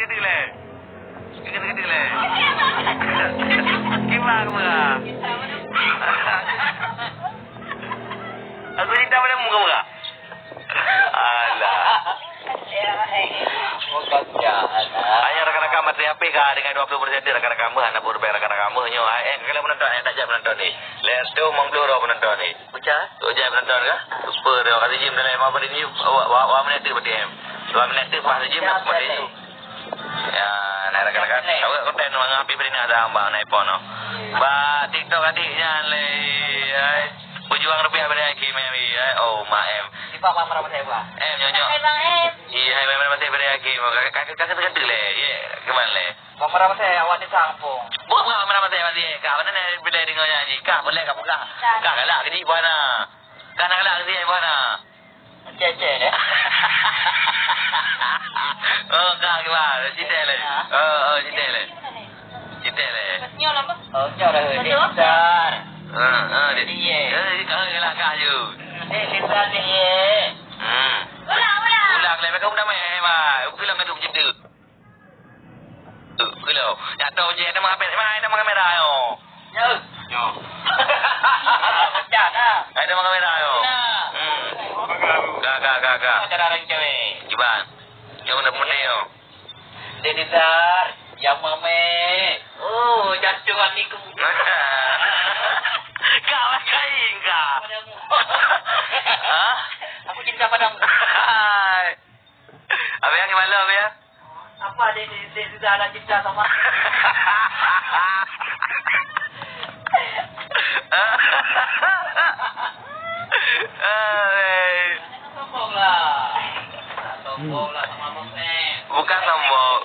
gede le. Gede le. Gimana muka? Aku cerita pada muka muka. Alah. Hanya rakan-rakan mati HP kah dengan 20% rakan-rakan kamu anak berbayar rakan-rakan kamu nyo. Kalau menonton tak jam menonton ni. Let's do mengloro menonton ni. Ucap? Ucap menonton kah? Super dia kata jim dalam apa ni wa menit tu BTM. 2 minit tu pas jim nak mati tu. Ya, nak rakan-rakan. Tahu konten mengapi beri ni ada ambang naik pono. Ba TikTok adiknya le. Berjuang rupiah pada Hakim Mary. Oh, mak em. Siapa marah saya pula? Em nyonyok. Hai bang Em. Iya, hai memang masih pada Hakim. Kakak terkena le. Ye, gimana le? Marah saya awak di kampung. Bukan marah masih masih. Kak mana nak bila dengar nyanyi? Kak boleh kak buka. Kak galak ke ni mana? Kak nak galak ke ni mana? Cece. Oh, kak gimana? Cinta le. Oh, cinta le. Cinta le. Nyo lah bang. Oh, jauh dah. Besar. Dia. Kak galak kak je. Besar dia. Ulang. Ulang le, kau dah main mah. Ulang tu macam tu. Kilo. Ya tahu je nama apa? Nama kamera yo. Yo. Jangan. Ada nama kamera yo. Kakak. Cara orang cewek. Gimana? Yang mana yo? Dia besar. Yang mame. Oh, jatuh hatiku. Kau kain kah? Aku cinta padamu. Apa yang gimana apa ya? Apa dia sudah ada cinta sama? Sombonglah sama mame. Bukan sombong.